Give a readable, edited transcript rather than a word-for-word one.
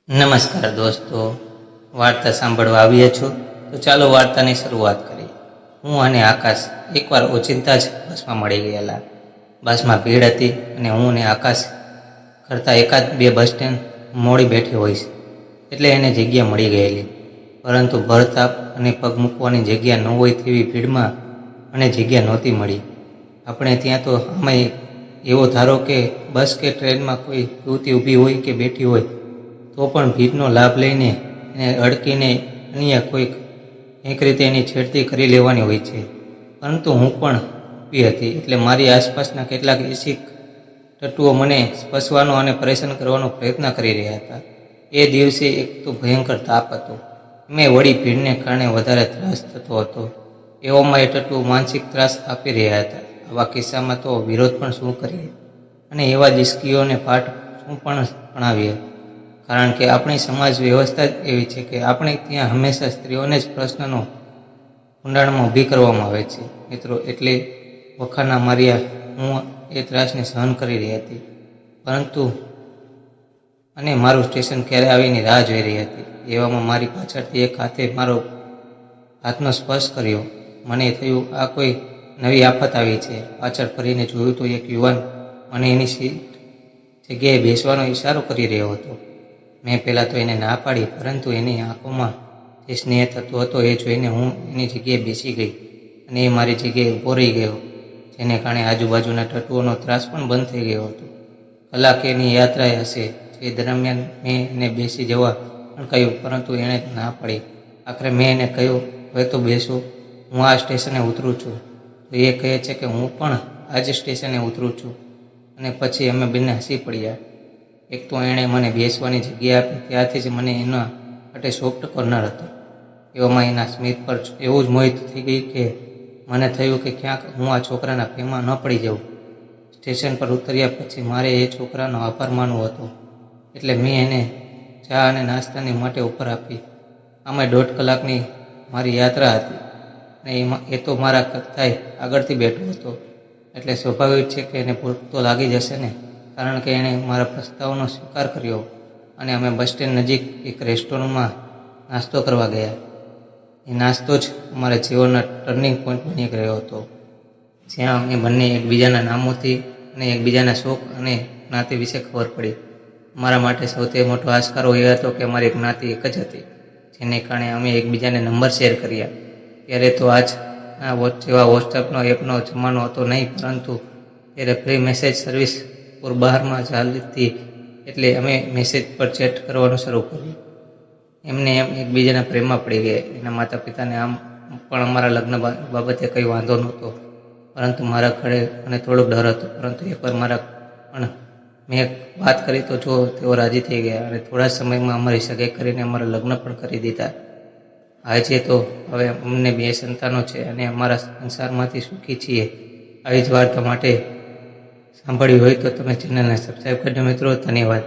નમસ્કાર દોસ્તો, વાર્તા સાંભળવા આવ્યા છો તો ચાલો વાર્તાની શરૂઆત કરીએ। હું અને આકાશ એકવાર ઓચિંતા જ બસમાં મળી ગયેલા। બસમાં ભીડ હતી અને હું અને આકાશ કરતાં એકાદ બે બસ સ્ટેન્ડ મોડી બેઠી હોય છે, એટલે એને જગ્યા મળી ગયેલી। પરંતુ ભરતાપ અને પગ મૂકવાની જગ્યા ન હોય તેવી ભીડમાં મને જગ્યા નહોતી મળી। આપણે ત્યાં તો આમાં એવો ધારો કે બસ કે ટ્રેનમાં કોઈ યુવતી ઊભી હોય કે બેઠી હોય તો પણ ભીડનો લાભ લઈને એને અડકીને અન્ય કોઈક એક રીતે એની છેડતી કરી લેવાની હોય છે। પરંતુ હું પણ ઊભી હતી એટલે મારી આસપાસના કેટલાક ઇચ્છિક તત્વો મને સ્પર્શવાનો અને પરેશાન કરવાનો પ્રયત્ન કરી રહ્યા હતા। એ દિવસે એક તો ભયંકર તાપ હતો, મેં વળી ભીડને કારણે વધારે ત્રાસ થતો હતો। એવામાં એ તત્વો માનસિક ત્રાસ આપી રહ્યા હતા। આવા કિસ્સામાં તો વિરોધ પણ શું કરીએ અને એવા જ ઇસ્કીઓને પાઠ શું પણ ભણાવીએ, કારણ કે આપણી સમાજ વ્યવસ્થા જ એવી છે કે આપણે ત્યાં હંમેશા સ્ત્રીઓને જ પ્રશ્નનો ઊંડાણમાં ઊભી કરવામાં આવે છે। મિત્રો, એટલે વખાના માર્યા હું એ ત્રાસને સહન કરી રહી હતી, પરંતુ અને મારું સ્ટેશન ક્યારે આવીને રાહ જોઈ રહી હતી। એવામાં મારી પાછળથી એક હાથે મારો હાથનો સ્પર્શ કર્યો। મને થયું આ કોઈ નવી આફત આવી છે। પાછળ ફરીને જોયું તો એક યુવાન મને એની સીટ જગ્યાએ બેસવાનો ઈશારો કરી રહ્યો હતો। મેં પહેલાં તો એને ના પાડી, પરંતુ એની આંખોમાં જે સ્નેહ થતો હતો એ જોઈને હું એની જગ્યાએ બેસી ગઈ અને એ મારી જગ્યાએ ઊભો રહી ગયો, જેને કારણે આજુબાજુના તત્વોનો ત્રાસ પણ બંધ થઈ ગયો હતો। કલાકેની યાત્રાએ હશે, જે દરમિયાન મેં એને બેસી જવા પણ કહ્યું, પરંતુ એણે ના પાડી। આખરે મેં એને કહ્યું, હવે તો બેસો, હું આ સ્ટેશને ઉતરું છું। તો એ કહે છે કે હું પણ આ જ સ્ટેશને ઉતરું છું, અને પછી અમે બંને હસી પડ્યા। એક તો એણે મને બેસવાની જગ્યા આપી, ત્યારથી જ મને એના માટે સોફ્ટ કોર્નર હતો। એવામાં એના સ્મિત પર એવું જ મોહિત થઈ ગઈ કે મને થયું કે ક્યાંક હું આ છોકરાના પ્રેમમાં ન પડી જાઉં। સ્ટેશન પર ઉતર્યા પછી મારે એ છોકરાનો આભાર માનવો હતો, એટલે મેં એને ચા અને નાસ્તાની માટે ઓફર આપી। આમાં 1.5 કલાકની મારી યાત્રા હતી અને એ તો મારા કરતાંય આગળથી બેઠો હતો, એટલે સ્વાભાવિક છે કે એને ભૂખ તો લાગી જશે ને, કારણ કે એણે મારા પ્રસ્તાવનો સ્વીકાર કર્યો અને અમે બસ સ્ટેન્ડ નજીક એક રેસ્ટોરન્ટમાં નાસ્તો કરવા ગયા। એ નાસ્તો જ અમારા જીવનના ટર્નિંગ પોઈન્ટ બની ગયો હતો, જ્યાં અમે બંને એકબીજાના નામોથી અને એકબીજાના શોખ અને જ્ઞાતિ વિશે ખબર પડી। અમારા માટે સૌથી મોટો આશ્કારો એ હતો કે અમારી જ્ઞાતિ એક જ હતી, જેને કારણે અમે એકબીજાને નંબર શેર કર્યા। ત્યારે તો આજના જેવા વોટ્સએપનો એપનો જમાનો હતો નહીં, પરંતુ ત્યારે ફ્રી મેસેજ સર્વિસ બહારમાં ચાલતી, એટલે અમે મેસેજ પર ચેટ કરવાનું શરૂ કર્યું। એમને એમ એકબીજાના પ્રેમમાં પડી ગયા। એના માતા પિતાને આમ પણ અમારા લગ્ન બાબતે કંઈ વાંધો નહોતો, પરંતુ મારા ઘરે મને થોડોક ડર હતો। પરંતુ એકવાર મેં વાત કરી તો જો તેઓ રાજી થઈ ગયા અને થોડા સમયમાં અમારી સગાઈ કરીને અમારા લગ્ન પણ કરી દીધા। આજે તો હવે અમને 2 સંતાનો છે અને અમારા સંસારમાંથી સુખી છીએ। આવી જ વાર્તા માટે સાંભળ્યું હોય તો તમે ચેનલને સબસ્ક્રાઈબ કરજો મિત્રો। ધન્યવાદ।